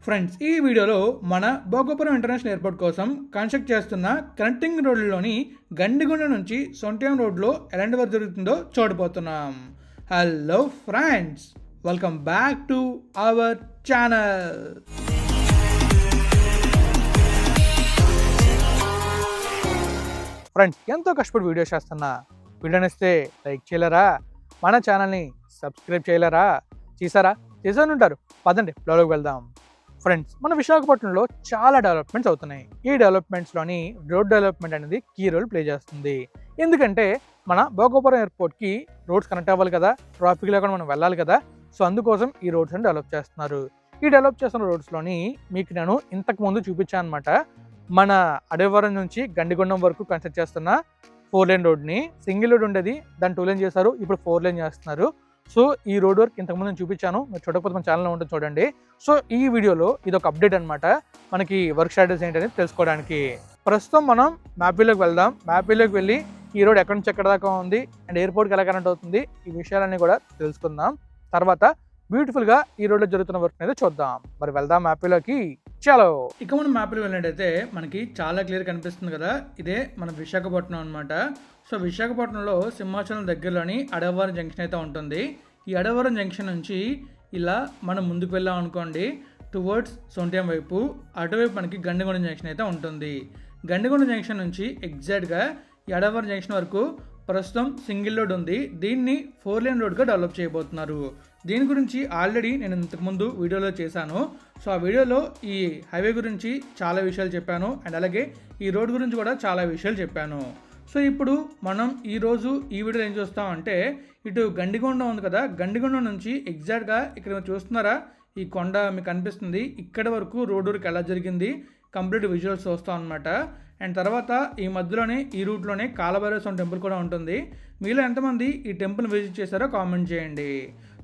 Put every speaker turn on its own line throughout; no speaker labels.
Friends, ఈ వీడియోలో మన భోగాపురం ఇంటర్నేషనల్ ఎయిర్పోర్ట్ కోసం కన్స్ట్రక్ట్ చేస్తున్న కనెక్టింగ్ రోడ్లోని గండిగుండ నుంచి సొంట్యాం రోడ్లో ఎలాంటి వర్క్ జరుగుతుందో చూడబోతున్నాం. Hello friends, welcome back to our channel. Friends, ఎంతో కష్టపడి వీడియో చేస్తున్నా. వీడియోని ఇస్తే లైక్ చేయలేరా? మన ఛానల్ని సబ్స్క్రైబ్ చేయలేరా? చేశాను ఉంటారు. పదండి లోకి వెళ్దాం. ఫ్రెండ్స్, మన విశాఖపట్నంలో చాలా డెవలప్మెంట్స్ అవుతున్నాయి. ఈ డెవలప్మెంట్స్లోని రోడ్ డెవలప్మెంట్ అనేది కీ రోల్ ప్లే చేస్తుంది. ఎందుకంటే మన భోగాపురం ఎయిర్పోర్ట్కి రోడ్స్ కనెక్ట్ అవ్వాలి కదా, ట్రాఫిక్ లేకుండా మనం వెళ్ళాలి కదా. సో అందుకోసం ఈ రోడ్స్ని డెవలప్ చేస్తున్నారు. ఈ డెవలప్ చేస్తున్న రోడ్స్లోని మీకు నేను ఇంతకుముందు చూపించాను అనమాట. మన అడవివరం నుంచి గండిగుండం వరకు కన్స్ట్రక్ట్ చేస్తున్న 4 లేన్ రోడ్ని. సింగిల్ రోడ్ ఉండేది, దాన్ని 2 లేన్ చేశారు, ఇప్పుడు 4 లేన్ చేస్తున్నారు. సో ఈ రోడ్ వర్క్ ఇంతకుముందు నేను చూపించాను, మీరు చూడకపోతే మన ఛానల్లో ఉంటుంది చూడండి. సో ఈ వీడియోలో ఇది ఒక అప్డేట్ అనమాట, మనకి వర్క్ స్టేటస్ ఏంటనేది తెలుసుకోవడానికి. ప్రస్తుతం మనం మ్యాపీలోకి వెళ్దాం. మ్యాపీలోకి వెళ్ళి ఈ రోడ్ ఎక్కడి నుంచి ఎక్కడ దాకా ఉంది అండ్ ఎయిర్పోర్ట్కి ఎలా కనెక్ట్ అవుతుంది, ఈ విషయాలన్నీ కూడా తెలుసుకుందాం. తర్వాత బ్యూటిఫుల్గా ఈ రోడ్లో జరుగుతున్న వర్క్ అనేది చూద్దాం. మరి వెళ్దాం మ్యాపీలోకి. చలో, ఇక మనం మ్యాప్లో వెళ్ళినట్టయితే మనకి చాలా క్లియర్ కనిపిస్తుంది కదా, ఇదే మన విశాఖపట్నం అనమాట. సో విశాఖపట్నంలో సింహాచలం దగ్గరలోని అడవివరం జంక్షన్ అయితే ఉంటుంది. ఈ అడవివరం జంక్షన్ నుంచి ఇలా మనం ముందుకు వెళ్ళాం అనుకోండి, టువర్డ్స్ సొంట్యాం వైపు, అటువైపు మనకి గండిగొండ జంక్షన్ అయితే ఉంటుంది. గండిగొండ జంక్షన్ నుంచి ఎగ్జాక్ట్గా ఈ అడవివరం జంక్షన్ వరకు ప్రస్తుతం సింగిల్ రోడ్ ఉంది. దీన్ని 4 లేన్ రోడ్గా డెవలప్ చేయబోతున్నారు. దీని గురించి ఆల్రెడీ నేను ఇంతకుముందు వీడియోలో చేశాను. సో ఆ వీడియోలో ఈ హైవే గురించి చాలా విషయాలు చెప్పాను అండ్ అలాగే ఈ రోడ్ గురించి కూడా చాలా విషయాలు చెప్పాను. సో ఇప్పుడు మనం ఈరోజు ఈ వీడియోలో ఏం చూస్తామంటే, ఇటు గండిగొండ ఉంది కదా, గండిగొండ నుంచి ఎగ్జాక్ట్గా ఇక్కడ మీరు చూస్తున్నారా, ఈ కొండ మీకు కనిపిస్తుంది, ఇక్కడ వరకు రోడ్ వర్క్ ఎలా జరిగింది కంప్లీట్ విజువల్స్ చూస్తాం అనమాట. అండ్ తర్వాత ఈ మధ్యలోనే ఈ రూట్లోనే కాలభైరవ స్వామి టెంపుల్ కూడా ఉంటుంది. మీలో ఎంతమంది ఈ టెంపుల్ విజిట్ చేశారో కామెంట్ చేయండి.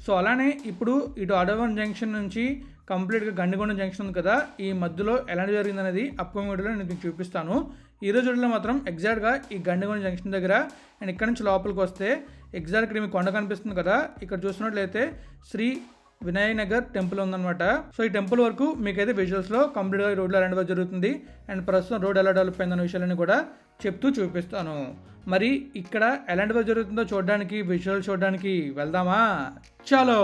సో అలానే ఇప్పుడు ఇటు అడవివరం జంక్షన్ నుంచి కంప్లీట్గా గండిగొండ జంక్షన్ ఉంది కదా, ఈ మధ్యలో ఎలాంటి జరిగింది అనేది అప్కమింగ్ వీడియోలో నేను మీకు చూపిస్తాను. ఈరోజు వీడియోలో మాత్రం ఎగ్జాక్ట్గా ఈ గండిగొండ జంక్షన్ దగ్గర అండ్ ఇక్కడ నుంచి లోపలికి వస్తే ఎగ్జాక్ట్ ఇక్కడ మీకు కొండ కనిపిస్తుంది కదా, ఇక్కడ చూసినట్లయితే శ్రీ వినాయక్ నగర్ టెంపుల్ ఉందన్నమాట. సో ఈ టెంపుల్ వరకు మీకైతే విజువల్స్లో కంప్లీట్గా ఈ రోడ్లో ఎలాంటి వర్క్ జరుగుతుంది అండ్ ప్రస్తుతం రోడ్ ఎలా డెవలప్ అయిందన్న విషయాలని కూడా చెప్తూ చూపిస్తాను. మరి ఇక్కడ ఎలాంటి వర్క్ జరుగుతుందో చూడడానికి, విజువల్ చూడడానికి వెళ్దామా? చలో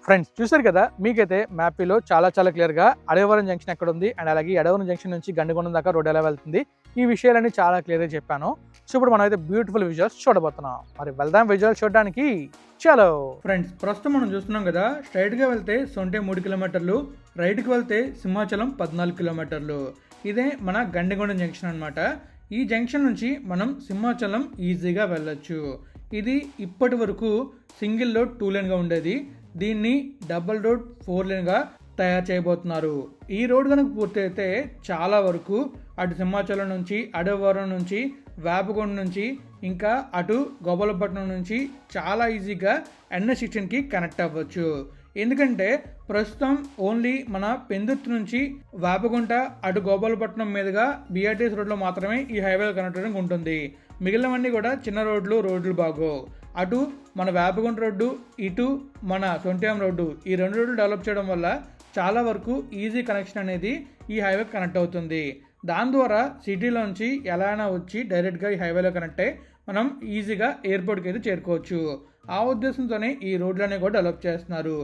ఫ్రెండ్స్, చూసారు కదా, మీకైతే మ్యాపీలో చాలా క్లియర్గా అడవివరం జంక్షన్ ఎక్కడ ఉంది అండ్ అలాగే అడవివరం జంక్షన్ నుంచి గండిగొండం దాకా రోడ్ ఎలా వెళ్తుంది, ఈ విషయాలన్నీ చాలా క్లియర్గా చెప్పాను. సో ఇప్పుడు మనం అయితే బ్యూటిఫుల్ విజువల్స్ చూడబోతున్నాం. మరి వెళ్దాం విజువల్స్ చూడడానికి. చలో ఫ్రెండ్స్, ప్రస్తుతం మనం చూస్తున్నాం కదా, స్ట్రైట్గా వెళ్తే సొంటే 3 కిలోమీటర్లు, రైట్కి వెళ్తే సింహాచలం 14 కిలోమీటర్లు. ఇదే మన గండిగొండం జంక్షన్ అనమాట. ఈ జంక్షన్ నుంచి మనం సింహాచలం ఈజీగా వెళ్ళొచ్చు. ఇది ఇప్పటి వరకు సింగిల్ రోడ్ 2 లేన్గా ఉండేది, దీన్ని డబుల్ రోడ్ 4 లేన్గా తయారు చేయబోతున్నారు. ఈ రోడ్ కనుక పూర్తయితే చాలా వరకు అటు సింహాచలం నుంచి, అడవివరం నుంచి, వేపకొండ నుంచి, ఇంకా అటు గోపాలపట్నం నుంచి చాలా ఈజీగా NH16కి కనెక్ట్ అవ్వచ్చు. ఎందుకంటే ప్రస్తుతం ఓన్లీ మన పెందుర్తి నుంచి వేపగుంట అటు గోపాలపట్నం మీదుగా BRTS రోడ్లో మాత్రమే ఈ హైవే కనెక్ట్ అవ్వడానికి ఉంటుంది. మిగిలినవన్నీ కూడా చిన్న రోడ్లు బాగో. అటు మన వేపగుంట రోడ్డు, ఇటు మన సొంట్యాం రోడ్డు, ఈ 2 రోడ్లు డెవలప్ చేయడం వల్ల చాలా వరకు ఈజీ కనెక్షన్ అనేది ఈ హైవే కనెక్ట్ అవుతుంది. దాని ద్వారా సిటీలోంచి ఎలా అయినా వచ్చి డైరెక్ట్గా ఈ హైవేలో కనెక్ట్ అయ్యి మనం ఈజీగా ఎయిర్పోర్ట్కి అయితే చేరుకోవచ్చు. ఆ ఉద్దేశంతోనే ఈ రోడ్లనే కూడా డెవలప్ చేస్తున్నారు.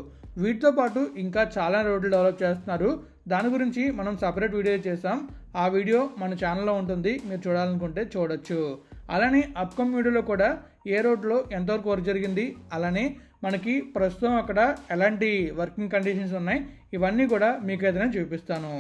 వీటితో పాటు ఇంకా చాలా రోడ్లు డెవలప్ చేస్తున్నారు. దాని గురించి మనం సపరేట్ వీడియో చేసాం, ఆ వీడియో మన ఛానల్లో ఉంటుంది, మీరు చూడాలనుకుంటే చూడొచ్చు. అలానే అప్కమింగ్ వీడియోలో కూడా ఏ రోడ్లో ఎంతవరకు వర్క్ జరిగింది, అలానే మనకి ప్రస్తుతం అక్కడ ఎలాంటి వర్కింగ్ కండిషన్స్ ఉన్నాయి, ఇవన్నీ కూడా మీకు ఏదైనా చూపిస్తాను.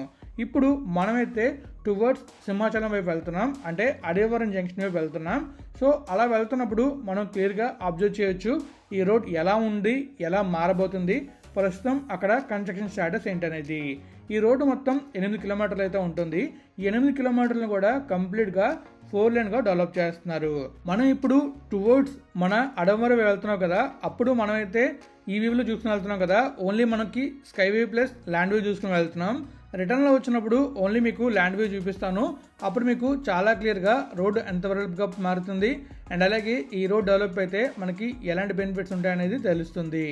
ఇప్పుడు మనమైతే టువర్డ్స్ సింహాచలం వైపు వెళ్తున్నాం, అంటే అడవివరం జంక్షన్ వైపు వెళ్తున్నాం. సో అలా వెళ్తున్నప్పుడు మనం క్లియర్గా అబ్జర్వ్ చేయొచ్చు ఈ రోడ్ ఎలా ఉంది, ఎలా మారబోతుంది, ప్రస్తుతం అక్కడ కన్స్ట్రక్షన్ స్టేటస్ ఏంటనేది. ఈ రోడ్డు మొత్తం 8 కిలోమీటర్లు అయితే ఉంటుంది. ఈ 8 కిలోమీటర్లను కూడా కంప్లీట్గా 4 లేన్గా డెవలప్ చేస్తున్నారు. మనం ఇప్పుడు టువర్డ్స్ మన అడవివరం వెళ్తున్నాం కదా, అప్పుడు మనమైతే ఈ వ్యూలో చూసుకుని వెళ్తున్నాం కదా, ఓన్లీ మనకి sky view plus land view చూసుకుని వెళ్తున్నాం. రిటర్న్లో వచ్చినప్పుడు ఓన్లీ మీకు ల్యాండ్ వ్యూ చూపిస్తాను, అప్పుడు మీకు చాలా క్లియర్గా రోడ్ ఎంత డెవలప్గా మారుతుంది అండ్ అలాగే ఈ రోడ్ డెవలప్ అయితే మనకి ఎలాంటి బెనిఫిట్స్ ఉంటాయనేది తెలుస్తుంది.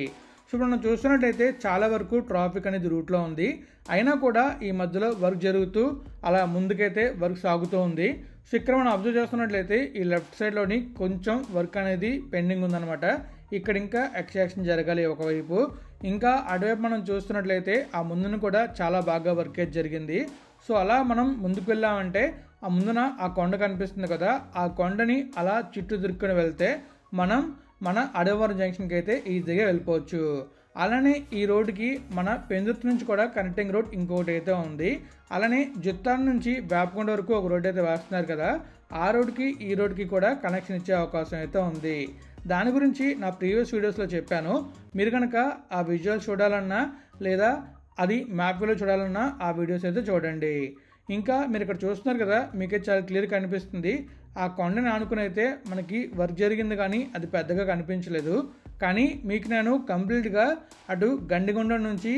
సో ఇప్పుడు మనం చూస్తున్నట్టయితే చాలా వరకు ట్రాఫిక్ అనేది రూట్లో ఉంది, అయినా కూడా ఈ మధ్యలో వర్క్ జరుగుతూ అలా ముందుకైతే వర్క్ సాగుతూ ఉంది. సో ఇక్కడ మనం అబ్జర్వ్ చేస్తున్నట్లయితే ఈ లెఫ్ట్ సైడ్లోని కొంచెం వర్క్ అనేది పెండింగ్ ఉందన్నమాట. ఇక్కడ ఇంకా ఎక్స్ట్రాక్షన్ జరగాలి ఒకవైపు. ఇంకా అటువైపు మనం చూస్తున్నట్లయితే ఆ ముందును కూడా చాలా బాగా వర్క్ అయితే జరిగింది. సో అలా మనం ముందుకు వెళ్ళామంటే ఆ ముందున ఆ కొండ కనిపిస్తుంది కదా, ఆ కొండని అలా చుట్టూ తిరుక్కొని వెళ్తే మనం మన అడవరం జంక్షన్కి అయితే ఈజీగా వెళ్ళిపోవచ్చు. అలానే ఈ రోడ్డుకి మన పెందుర్తి నుంచి కూడా కనెక్టింగ్ రోడ్ ఇంకొకటి అయితే ఉంది. అలానే జుత్తాన్ నుంచి వేపకొండ వరకు ఒక రోడ్ అయితే వేస్తున్నారు కదా, ఆ రోడ్కి ఈ రోడ్కి కూడా కనెక్షన్ ఇచ్చే అవకాశం అయితే ఉంది. దాని గురించి నా ప్రీవియస్ వీడియోస్లో చెప్పాను. మీరు కనుక ఆ విజువల్స్ చూడాలన్నా లేదా అది మ్యాప్లో చూడాలన్నా ఆ వీడియోస్ అయితే చూడండి. ఇంకా మీరు ఇక్కడ చూస్తున్నారు కదా, మీకే చాలా క్లియర్ కనిపిస్తుంది. ఆ కొండని ఆనుకుని అయితే మనకి వర్క్ జరిగింది కానీ అది పెద్దగా కనిపించలేదు. కానీ మీకు నేను కంప్లీట్గా అటు గండిగొండ నుంచి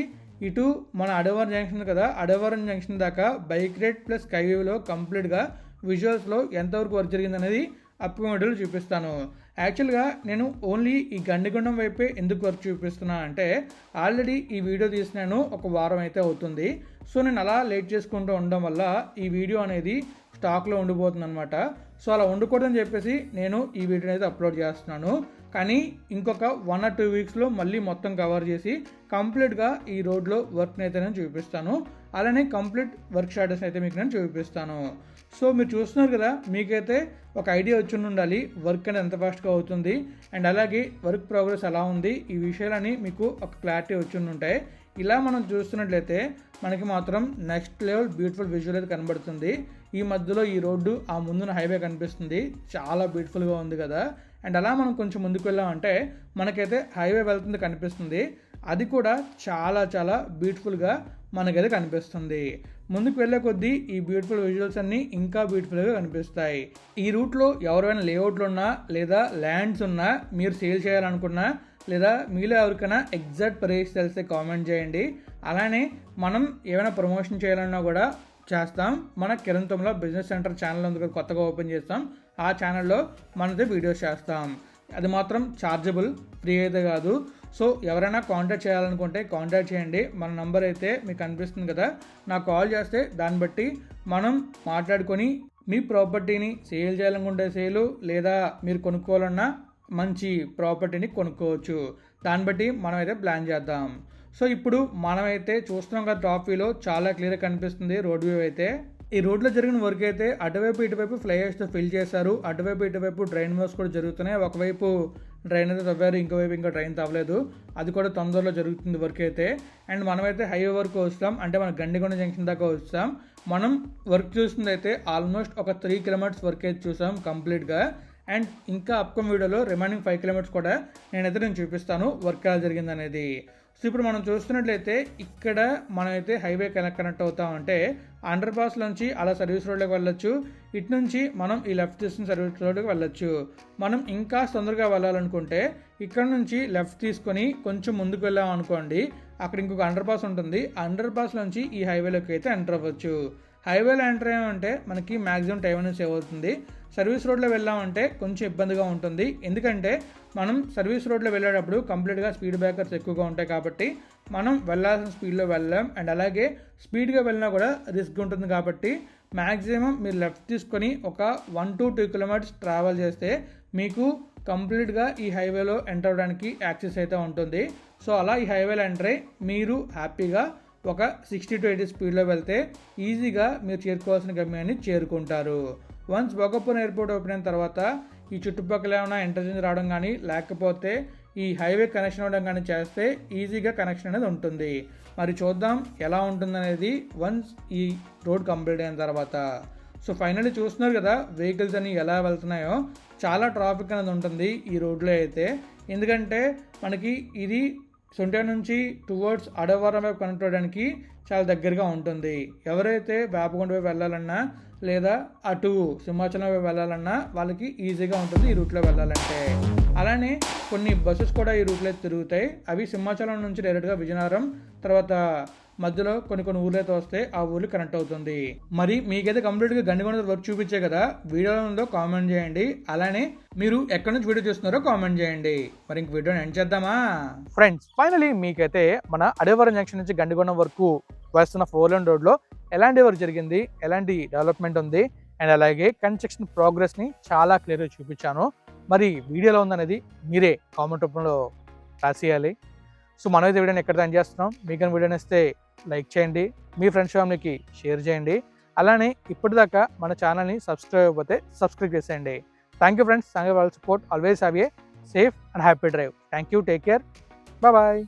ఇటు మన అడవరం జంక్షన్ కదా, అడవరం జంక్షన్ దాకా బైక్ రైడ్ ప్లస్ స్కైవేలో కంప్లీట్గా విజువల్స్లో ఎంతవరకు వర్క్ జరిగింది అనేది అప్కమింగ్ వీడియోలో చూపిస్తాను. యాక్చువల్గా నేను ఓన్లీ ఈ గండిగొండం వైపే ఎందుకు వర్క్ చూపిస్తున్నా అంటే ఆల్రెడీ ఈ వీడియో తీసినాను ఒక వారం అయితే అవుతుంది. సో నేను అలా లేట్ చేసుకుంటూ ఉండడం వల్ల ఈ వీడియో అనేది స్టాక్లో ఉండిపోతుంది అనమాట. సో అలా ఉండకూడదని చెప్పేసి నేను ఈ వీడియోని అయితే అప్లోడ్ చేస్తున్నాను. కానీ ఇంకొక 1 or 2 వీక్స్లో మళ్ళీ మొత్తం కవర్ చేసి కంప్లీట్గా ఈ రోడ్లో వర్క్ని అయితే నేను చూపిస్తాను. అలానే కంప్లీట్ వర్క్ స్టాటస్ అయితే మీకు నేను చూపిస్తాను. సో మీరు చూస్తున్నారు కదా, మీకైతే ఒక ఐడియా వచ్చి ఉండాలి వర్క్ అనేది ఎంత ఫాస్ట్గా అవుతుంది అండ్ అలాగే వర్క్ ప్రోగ్రెస్ ఎలా ఉంది, ఈ విషయాలని మీకు ఒక క్లారిటీ వచ్చి ఉంటాయి. ఇలా మనం చూస్తున్నట్లయితే మనకి మాత్రం నెక్స్ట్ లెవెల్ బ్యూటిఫుల్ విజువల్ అయితే కనబడుతుంది. ఈ మధ్యలో ఈ రోడ్డు ఆ ముందున హైవే కనిపిస్తుంది, చాలా బ్యూటిఫుల్గా ఉంది కదా. అండ్ అలా మనం కొంచెం ముందుకు వెళ్ళామంటే మనకైతే హైవే వెళ్తుంది కనిపిస్తుంది. అది కూడా చాలా చాలా బ్యూటిఫుల్గా మనకైతే కనిపిస్తుంది. ముందుకు వెళ్ళే కొద్దీ ఈ బ్యూటిఫుల్ విజువల్స్ అన్నీ ఇంకా బ్యూటిఫుల్గా కనిపిస్తాయి. ఈ రూట్లో ఎవరైనా లేఅవుట్లు ఉన్నా లేదా ల్యాండ్స్ ఉన్నా, మీరు సేల్ చేయాలనుకున్నా లేదా మీలో ఎవరికైనా ఎగ్జాక్ట్ ప్రైస్ తెలిస్తే కామెంట్ చేయండి. అలానే మనం ఏమైనా ప్రమోషన్ చేయాలన్నా కూడా చేస్తాం. మన కిరణ్ తొమ్మిలో బిజినెస్ సెంటర్ ఛానల్ ఉంది, కొత్తగా ఓపెన్ చేస్తాం. ఆ ఛానల్లో మనది వీడియోస్ చేస్తాం. అది మాత్రం ఛార్జబుల్, ఫ్రీ అయితే కాదు. సో ఎవరైనా కాంటాక్ట్ చేయాలనుకుంటే కాంటాక్ట్ చేయండి. మన నంబర్ అయితే మీకు కనిపిస్తుంది కదా, నాకు కాల్ చేస్తే దాన్ని బట్టి మనం మాట్లాడుకొని మీ ప్రాపర్టీని సేల్ చేయాలనుకుంటే సేలు, లేదా మీరు కొనుక్కోవాలన్నా మంచి ప్రాపర్టీని కొనుక్కోవచ్చు. దాన్ని బట్టి మనం అయితే ప్లాన్ చేద్దాం. సో ఇప్పుడు మనమైతే చూస్తున్నాం కదా, ట్రాఫీలో చాలా క్లియర్గా కనిపిస్తుంది రోడ్ వ్యూ అయితే. ఈ రోడ్లో జరిగిన వర్క్ అయితే అటువైపు ఇటువైపు ఫ్లైఓవర్స్తో ఫిల్ చేశారు. అటువైపు ఇటువైపు డ్రైన్ వర్క్స్ కూడా జరుగుతున్నాయి. ఒకవైపు డ్రైన్ అయితే తవ్వారు, ఇంకోవైపు ఇంకా డ్రైన్ తవ్వలేదు. అది కూడా తొందరలో జరుగుతుంది వర్క్ అయితే. అండ్ మనమైతే హైవే వరకు వస్తాం, అంటే మన గండిగొండ జంక్షన్ దాకా వస్తాం. మనం వర్క్ చూస్తుంది అయితే ఆల్మోస్ట్ ఒక 3 kilometers వర్క్ అయితే చూసాం కంప్లీట్గా. అండ్ ఇంకా అప్కమింగ్ వీడియోలో రిమైనింగ్ 5 kilometers కూడా నేను చూపిస్తాను వర్క్ ఎలా జరిగింది అనేది. సో ఇప్పుడు మనం చూస్తున్నట్లయితే ఇక్కడ మనమైతే హైవే కనెక్ట్ అవుతామంటే అండర్ పాస్ నుంచి అలా సర్వీస్ రోడ్లోకి వెళ్ళొచ్చు. ఇటు నుంచి మనం ఈ లెఫ్ట్ తీసుకుని సర్వీస్ రోడ్లోకి వెళ్ళొచ్చు. మనం ఇంకా తొందరగా వెళ్ళాలనుకుంటే ఇక్కడ నుంచి లెఫ్ట్ తీసుకొని కొంచెం ముందుకు వెళ్ళాం అనుకోండి, అక్కడ ఇంకొక అండర్ పాస్ ఉంటుంది. అండర్ పాస్ నుంచి ఈ హైవేలోకి అయితే ఎంటర్ అవ్వచ్చు. హైవేలో ఎంటర్ అయ్యామంటే మనకి మ్యాక్సిమం టైం అనేది సేవ్ అవుతుంది. సర్వీస్ రోడ్లో వెళ్ళామంటే కొంచెం ఇబ్బందిగా ఉంటుంది, ఎందుకంటే మనం సర్వీస్ రోడ్లో వెళ్ళేటప్పుడు కంప్లీట్గా స్పీడ్ బ్రేకర్స్ ఎక్కువగా ఉంటాయి కాబట్టి మనం వెళ్ళాల్సిన స్పీడ్లో వెళ్ళాం. అండ్ అలాగే స్పీడ్గా వెళ్ళినా కూడా రిస్క్ ఉంటుంది కాబట్టి మ్యాక్సిమం మీరు లెఫ్ట్ తీసుకొని ఒక 1 to 2 kilometers ట్రావెల్ చేస్తే మీకు కంప్లీట్గా ఈ హైవేలో ఎంటర్ అవ్వడానికి యాక్సెస్ అయితే ఉంటుంది. సో అలా ఈ హైవేలో ఎంటర్ అయ్యి మీరు హ్యాపీగా ఒక 60 to 80 స్పీడ్లో వెళ్తే ఈజీగా మీరు చేరుకోవాల్సిన గమ్యాన్ని చేరుకుంటారు. వన్స్ భోగాపురం ఎయిర్పోర్ట్ ఓపెన్ అయిన తర్వాత ఈ చుట్టుపక్కల ఏమైనా ఇంటర్చేంజ్ రావడం కానీ లేకపోతే ఈ హైవే కనెక్షన్ అవ్వడం కానీ చేస్తే ఈజీగా కనెక్షన్ అనేది ఉంటుంది. మరి చూద్దాం ఎలా ఉంటుందనేది వన్స్ ఈ రోడ్ కంప్లీట్ అయిన తర్వాత. సో ఫైనల్లీ చూస్తున్నారు కదా వెహికల్స్ అని ఎలా వెళ్తున్నాయో, చాలా ట్రాఫిక్ అనేది ఉంటుంది ఈ రోడ్లో అయితే. ఎందుకంటే మనకి ఇది సొంట నుంచి టువర్డ్స్ అడవరం వైపు కనెక్ట్ అవ్వడానికి చాలా దగ్గరగా ఉంటుంది. ఎవరైతే వేపకొండ వైపు వెళ్ళాలన్నా లేదా అటు సింహాచలం వైపు వెళ్ళాలన్నా వాళ్ళకి ఈజీగా ఉంటుంది ఈ రూట్లో వెళ్ళాలంటే. అలానే కొన్ని బస్సెస్ కూడా ఈ రూట్లో తిరుగుతాయి. అవి సింహాచలం నుంచి డైరెక్ట్గా విజయనగరం, తర్వాత మధ్యలో కొన్ని ఊర్లు అయితే వస్తే ఆ ఊర్లు కనెక్ట్ అవుతుంది. మరి మీకైతే కంప్లీట్గా గండికొండ వర్క్ చూపించే కదా, వీడియోలో ఉందో కామెంట్ చేయండి. అలానే మీరు ఎక్కడి నుంచి వీడియో చూస్తున్నారో కామెంట్ చేయండి. మరి ఇంక వీడియోని ఎండ్ చేద్దామా ఫ్రెండ్స్? ఫైనలీ మీకైతే మన అడేవరం జంక్షన్ నుంచి గండికొండ వరకు వేస్తున్న 4 లైన్ రోడ్లో ఎలాంటి వర్క్ జరిగింది, ఎలాంటి డెవలప్మెంట్ ఉంది, అండ్ అలాగే కన్స్ట్రక్షన్ ప్రోగ్రెస్ని చాలా క్లియర్గా చూపించాను. మరి వీడియోలో ఉందనేది మీరే కామెంట్ రూపంలో రాసేయాలి. సో మనమైతే వీడియోని ఎక్కడ ఎండ్ చేస్తున్నాం. మీకు వీడియోని ఇస్తే లైక్ చేయండి, మీ ఫ్రెండ్స్ ఫ్యామిలీకి షేర్ చేయండి. అలానే ఇప్పటిదాకా మన ఛానల్ని సబ్స్క్రైబ్ అయిపోతే సబ్స్క్రైబ్ చేసేయండి. Thank you friends, thank you for support. Always have a safe and happy drive. Thank you, take care, bye.